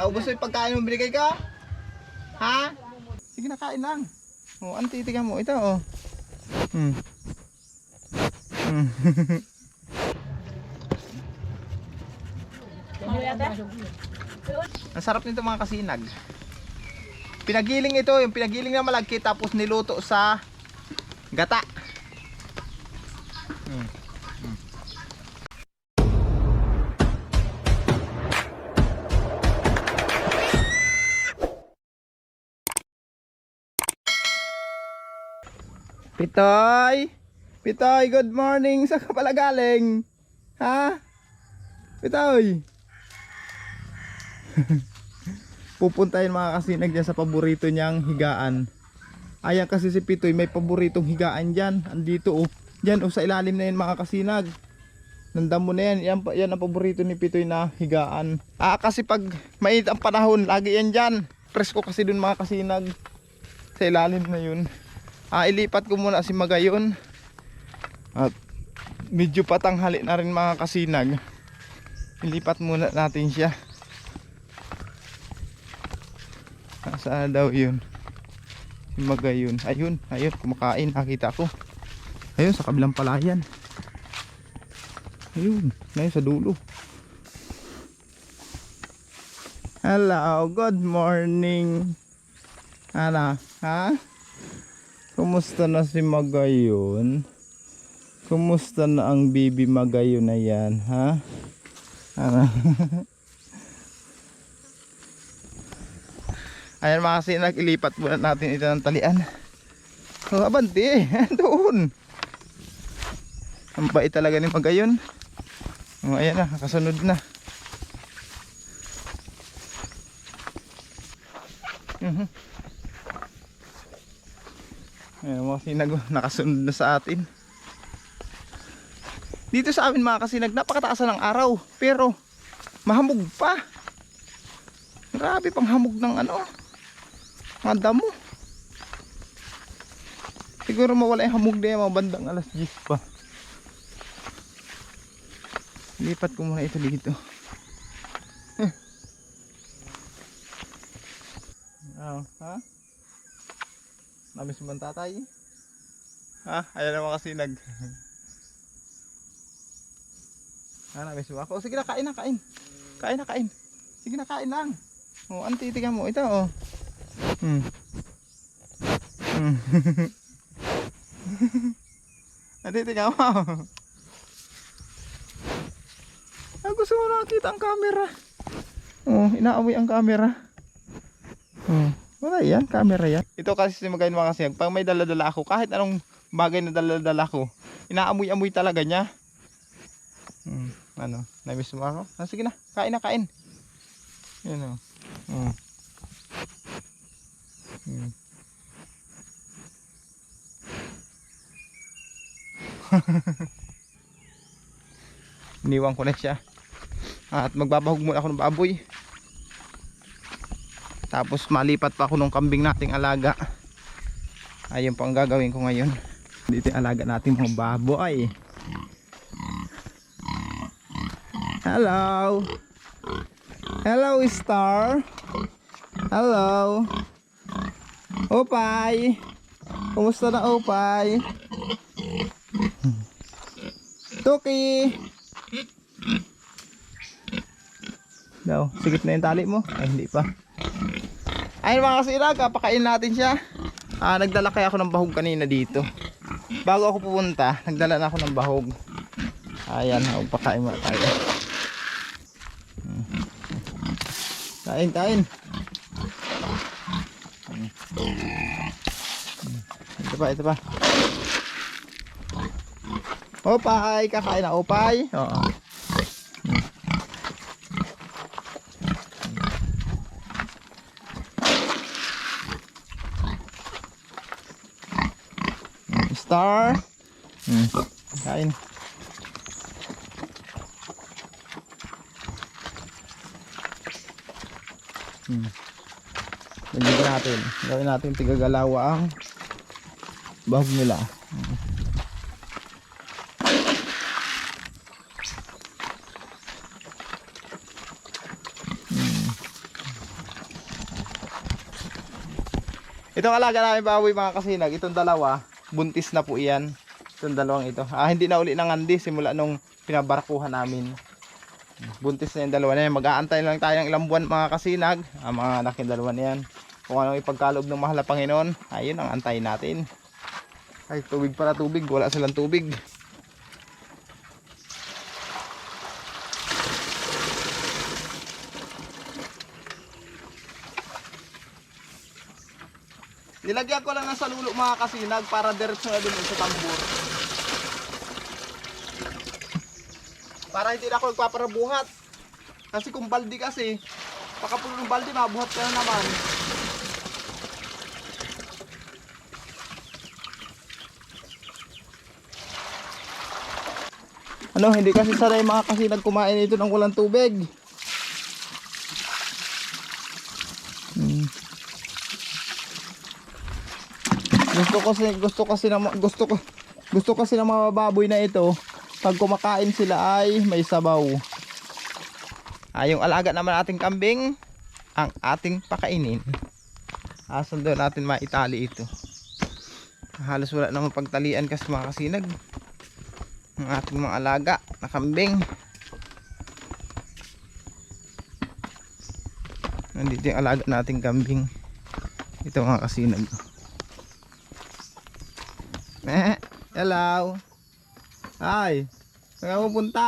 Naubos mo yung pagkain mo binigay ka? Ha? Sige na, kain lang. O, ang titigan mo. Ito, o. Ang sarap nito mga kasinag. Pinagiling ito, yung pinagiling na malagkit tapos niluto sa gata. Pitoy! Pitoy, good morning! Saan ka pala galing? Ha? Pitoy! Pupuntahin mga kasinag dyan sa paborito niyang higaan. Ayan kasi si Pitoy may paboritong higaan dyan. Andito oh. Dyan oh, sa ilalim na yan mga kasinag. Nandamo na yan. Yan ang paborito ni Pitoy na higaan. Kasi pag mainit ang panahon, lagi yan dyan. Presko kasi dun mga kasinag. Sa ilalim na yun. Ilipat ko muna si Magayon. At medyo patanghali na rin mga kasinag. Ilipat muna natin siya. Saan daw yun? Si Magayon. Ayun, ayun, kumakain. Nakita ko. Ayun, sa kabilang palayan. Ayun, ayun sa dulo. Hello, good morning. Ano, ha? Kumusta na si Magayon? Kumusta na ang baby Magayon na yan, ha? Ano? Ayan mga kasinag, ilipat muna natin ito ng talian. Oh, abante, doon. Ang bait talaga ni Magayon. Oh, ayan na, kasunod na. Ayan mga kasinag, nakasunod na sa atin. Dito sa amin mga kasinag, napakataas ng araw. Pero mahamog pa. Grabe pang hamog ng ano, mga damo. Siguro mawala yung hamog na yung mga bandang alas 10 pa. Lipat ko muna ito dito. Ha? Namiss mo ang tatay? Ha? Ayan naman kasi namiss mo ako. Sige na, kain na, kain. Kain na, kain. Sige na, kain lang. O, ang titigan mo. Ito, o. Ang titigan mo. Gusto mo nakita ang camera. Oh, inaamoy ang camera. Wala yan, camera yan. Ito kasi si Magayon mga kasinag, pag may daladala ako, kahit anong bagay na daladala ko, inaamoy-amoy talaga niya. Ano, namiss mo ako? Sige na, kain na, kain. Yan o. Iniwan ko na siya. At magbabahog muna ako ng baboy. Tapos malipat pa ako ng kambing nating alaga. Ayun po ang gagawin ko ngayon. Dito yung alaga nating mga baboy. Hello. Hello Star. Hello. Opay. Kumusta na Opay? Tuki. Daw, sigit na yung tali mo. Ay, hindi pa. Ayun mga kasinag, pakain natin siya. Nagdala kaya ako ng bahog kanina dito. Bago ako pupunta, nagdala na ako ng bahog. Ayan, pakain mo tayo. Kain, kain. Ito pa, ito pa. Opay, kakain na Opay. Oo. Star. Kain. Lagyan natin. Gawin natin tigagalawa ang bahog nila. Itong alaga namin baboy mga kasinag, itong dalawa, buntis na po iyan. Itong dalawang ito. Hindi na uli nangandi simula nung pinabarkuhan namin. Buntis na yung dalawa na yan. Mag-aantay lang tayo ng ilang buwan mga kasinag. Mga anak yung dalawa na yan. Kung anong ipagkaloob ng mahal na Panginoon, ayun ang antayin natin. Ay, tubig para tubig. Wala silang tubig. Ilagyan ko lang ng salulo mga kasinag para diretso na dun sa tambor. Para hindi na ako magpaparabuhat. Kasi kung baldi kasi, pagkapulo ng baldi, mabuhat ka na naman. Hindi kasi sanay mga kasinag kumain ito ng walang tubig. Gusto kasi ng mga baboy na ito, pag kumakain sila ay may sabaw. Yung alaga naman ating kambing, ang ating pakainin. Asan doon natin maitali ito? Halos wala namang pagtalian kasi mga kasinag. Ang ating mga alaga na kambing. Nandito yung alaga nating kambing. Ito mga kasinag. Hello. Ay, saan ka pupunta?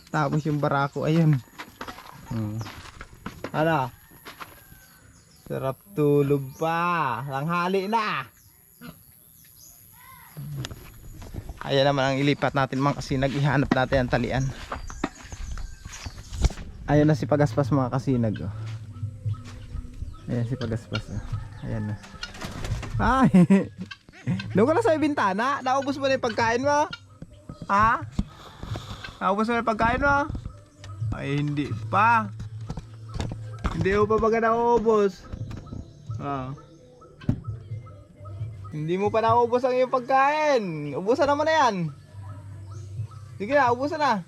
Tapos yung barako, ayun. Ano? Sarap tulog pa. Langhali na. Ayan naman ang ilipat natin mga kasinag. Ihanap natin ang talian. Ayan na si Pagaspas mga kasinag. Ayan si Pagaspas. Ayan na. Ay. Doon ka na sa bintana. Naubos mo na yung pagkain mo? Naubos mo na yung pagkain mo? Ay hindi pa. Hindi mo pa baga naubos. Hindi mo pa naubos ang iyong pagkain. Ubusan naman na yan. Sige na, ubusan na.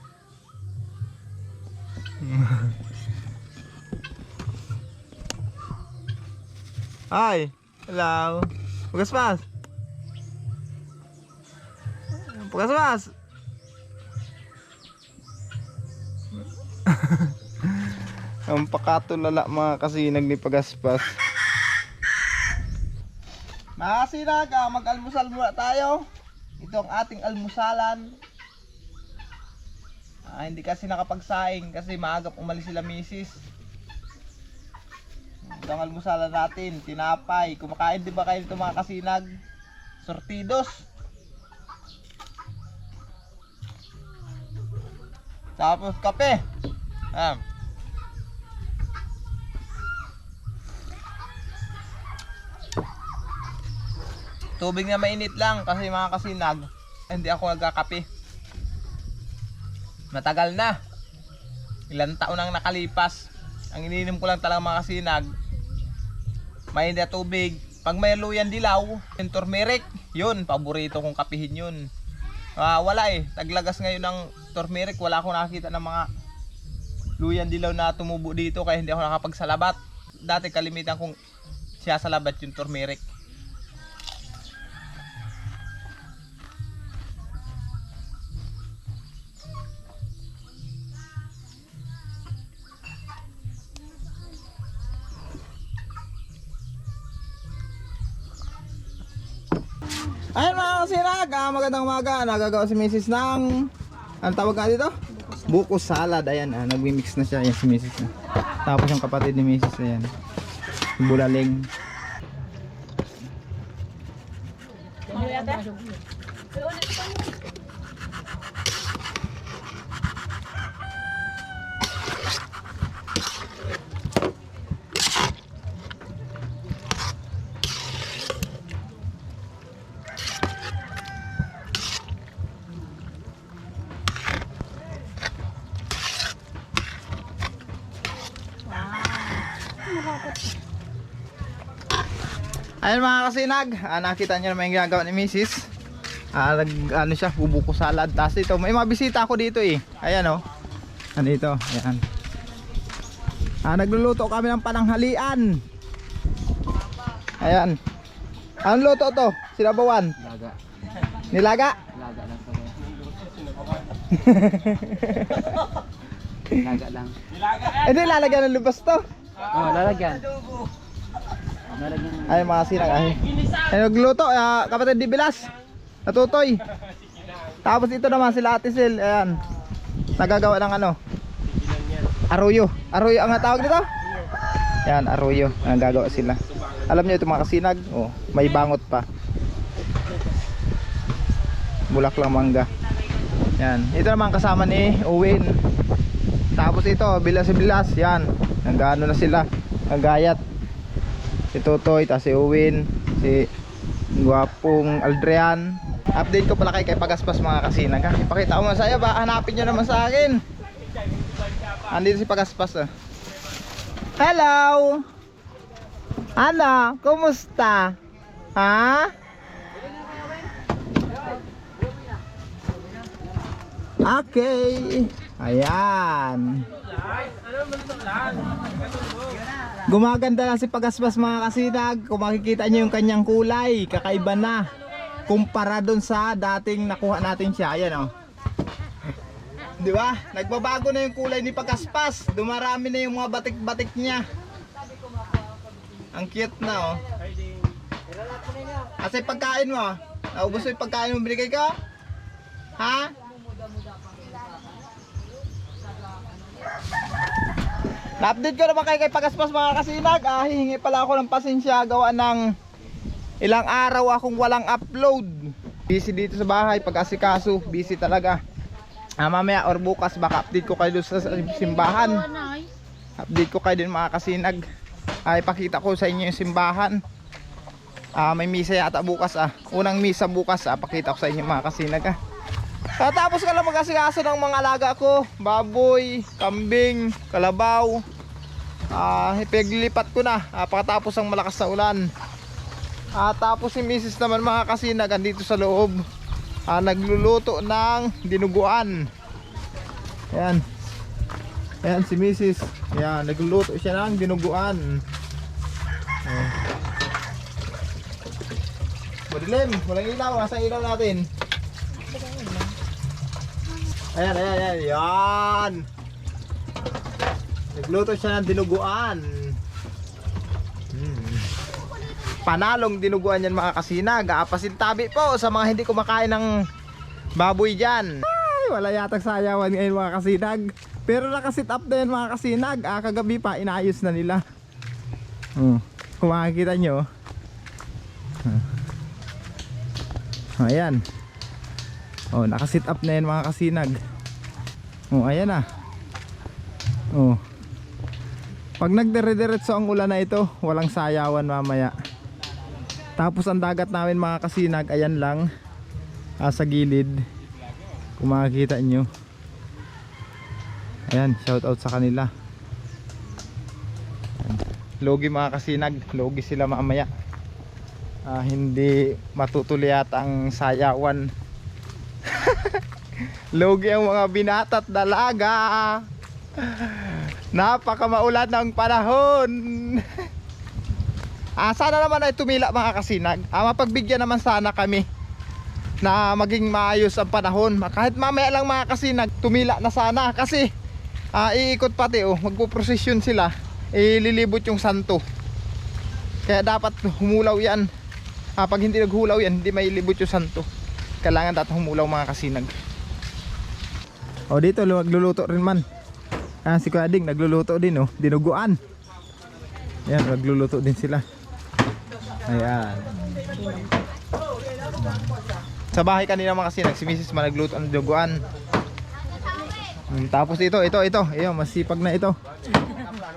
Hi. Hello. Pagaspas. Pagaspas. Ang pakatulala mga kasinag ni Pagaspas. Mga kasinag, mag-almusal muna tayo. Ito ang ating almusalan. Hindi kasi nakapagsaing kasi maagap umalis sila misis. Ito ang almusalan natin, tinapay. Kumakain di ba kayo nito mga kasinag? Sortidos. Tapos kape. Tubig na mainit lang kasi mga kasinag, hindi ako nagkakape. Matagal na. Ilang taon nang nakalipas. Ang iniinom ko lang talaga mga kasinag, mainit na tubig. Pag may luyan dilaw, yung turmeric, yun, paborito kong kapihin yun. Wala taglagas ngayon ng turmeric, wala akong nakakita ng mga luyan dilaw na tumubo dito kaya hindi ako nakapagsalabat. Dati kalimitan kong siya salabat yung turmeric. Ayun mga kasinag, magandang umaga. Nagagawa si Mrs. ng, ang tawag nga dito? Buko salad. Ayan, nagmi-mix na siya. Ayan si Mrs. na. Tapos yung kapatid ni Mrs. Ayan, bulaling. Ayun mga kasinag, nakita nyo naman yung ginagawa ni Mrs. Ano siya, bubuko salad. Tapos ito, may mga bisita ako dito Ayan Andito, ayan. Nagluluto kami ng pananghalian. Ayan. Anong luto to? Sinabawan? Laga. Nilaga? Laga lang to. Laga lang. Hindi, lalagyan ng lubas to. Oh, lalagyan. Lalagyan. Ay, mga sinag. Ay, nagluto. Kapatid di Bilas. Natutoy. Tapos ito naman sila Ate Sil. Ayan. Nagagawa ng ano? Arroyo. Arroyo ang tawag nito? Ayan, arroyo. Nagagawa sila. Alam niyo ito mga kasinag. Oh, may bangot pa. Bulaklak mangga. Yan. Ito naman kasama ni Owen. Tapos ito, Bilas. Yan. Nagano na sila. Nagayat. Si Totoy, tapos si Owen, si gwapong Aldrian. Update ko pala kay Pagaspas mga kasinag. Ipakita ko nga sa iyo, ba hanapin niyo naman sa akin. Andito si Pagaspas. Hello. Ano? Kumusta? Ha? Okay. Ayan. Gumaganda na si Pagaspas mga kasinag. Kung makikita nyo yung kanyang kulay, kakaiba na kumpara dun sa dating nakuha natin siya. Ayan, oh. Di ba? Nagbabago na yung kulay ni Pagaspas. Dumarami na yung mga batik-batik niya. Ang cute na, oh. Kasi pagkain mo, naubos mo yung pagkain mo binigay ko? Ha? Na-update ko naman kay Pagaspas mga kasinag. Hihingi pala ako ng pasensya. Gawa ng ilang araw akong walang upload. Busy dito sa bahay. Pag-asikaso, busy talaga. Mamaya or bukas baka update ko kayo sa simbahan. Update ko kayo din mga kasinag. Ipakita ko sa inyo yung simbahan. May misa yata bukas. Unang misa bukas. Pakita ko sa inyo mga kasinag. Tapos ka lang mag-asikaso ng mga alaga ko. Baboy, kambing, kalabaw. Ipaglipat ko na pagkatapos ang malakas na ulan. Tapos si Mrs. naman mga kasinag andito sa loob. Nagluluto ng dinuguan. Ayan. Ayan si Mrs. Ayan, nagluluto siya ng dinuguan. Madilim, walang ilaw. Nasa ilaw natin. Ayan. Yan. Nagluto siya ng dinuguan. Panalong dinuguan yan mga kasinag. Pasintabi po sa mga hindi kumakain ng baboy dyan. Ay, wala yatang sayawan ngayon mga kasinag. Pero nakasit up na yan mga kasinag. Kagabi pa inaayos na nila. Kung makikita nyo. Ayan. Nakasit up na yan mga kasinag. Ayan na. Pag nagdire-diretso ang ulan na ito, walang sayawan mamaya. Tapos ang dagat namin mga kasinag, ayan lang. Sa gilid. Kung makikita nyo. Ayan, shout out sa kanila. Logi mga kasinag, logi sila mamaya. Hindi matutuloy yata ang sayawan. Logi ang mga binata at dalaga. Napaka maulan ng panahon. Sana naman ay tumila mga kasinag. Mapagbigyan naman sana kami na maging maayos ang panahon. Kahit mamaya lang mga kasinag, tumila na sana. Kasi iikot pati magpuprosesyon sila. Ililibot yung santo. Kaya dapat humulaw yan. Pag hindi naghulaw yan, hindi may libot yung santo. Kailangan dapat humulaw mga kasinag. Dito nagluluto rin man. Si Kuya Ding nagluluto din dinuguan. Ayan, nagluluto din sila. Ayan. Sa bahay kanina mga kasinag, si Mrs. managluto ng dinuguan. Tapos ito. Ayun, masipag na ito.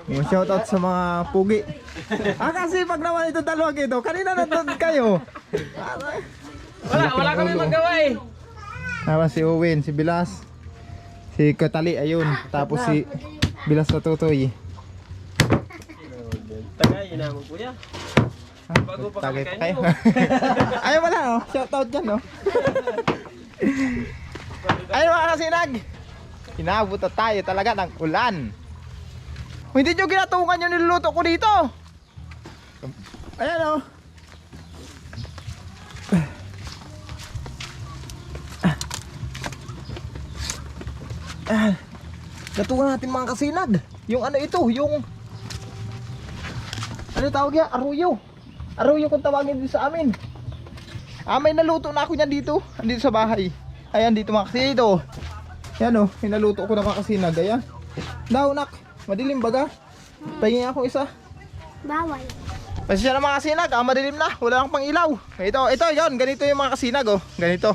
Shoutout sa mga pugi. Kasipag naman ito dalawang ito. Kanina nandun kayo. Wala kami magawa eh. Tapos si Owen, si Bilas, si Katali, ayun. Tapos si Bilas na Totoy. Tagay na mo kuya. Bago pa kami kayo. Ayun wala shoutout dyan Ayun mga kasinag. Inabot na tayo talaga ng ulan. Hindi nyo ginatungan yung niluluto ko dito. Ayan o. Gatungan natin mga kasinag. Yung ano ito, yung ano tawag yan? Aruyo. Aruyo kung tawagin din sa amin. May naluto na ako niyan dito. Andito sa bahay. Ayan dito mga kasinag ito. Yan o, hinaluto ko na mga kasinag. Ayan. Daw nak, madilim baga. Pahingin ako isa. Bawal. Pasensya na mga kasinag, madilim na. Wala lang pang ilaw. Ito yon, ganito yung mga kasinag oh. Ganito.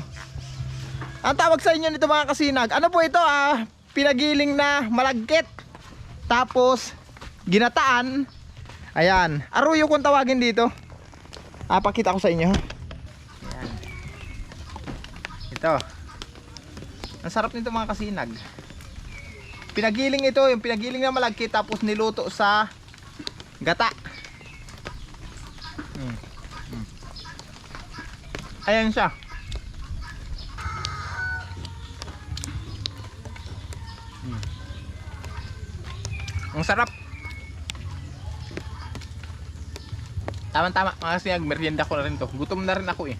Ang tawag sa inyo nito mga kasinag, ano po ito pinagiling na malagkit. Tapos ginataan. Ayan, aruyo kung tawagin dito. Pakita ko sa inyo. Ayan. Ito. Ang sarap nito mga kasinag. Pinagiling ito, yung pinagiling na malagkit tapos niluto sa gata. Ayan siya. Ang sarap. Tama-tama, mga kasinag, merienda ko na rin to. Gutom na rin ako eh.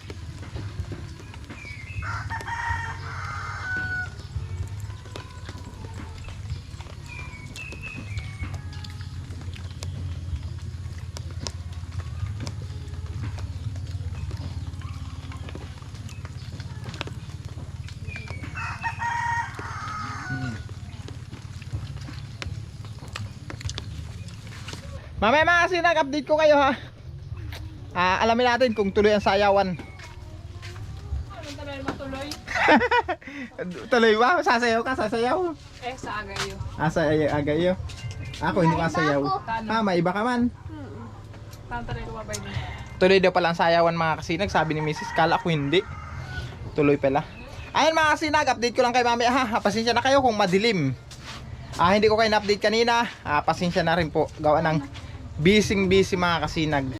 Mamaya mga kasinag, update ko kayo ha. Alamin natin kung tuloy ang sayawan. Anong tagal matuloy? Tuloy ba? Sasayaw ka? Sasayaw? Sa agayo. Agayo. Ako hindi masayaw. May iba ka man. Tantaray lumabay din. Tuloy daw pala ang sayawan mga kasinag. Sabi ni Mrs. Kala ko hindi. Tuloy pala. Ayun mga kasinag, update ko lang kay mamaya ha. Pasensya na kayo kung madilim. Hindi ko kayo na-update kanina. Pasensya na rin po. Gawa ng busy mga kasinag.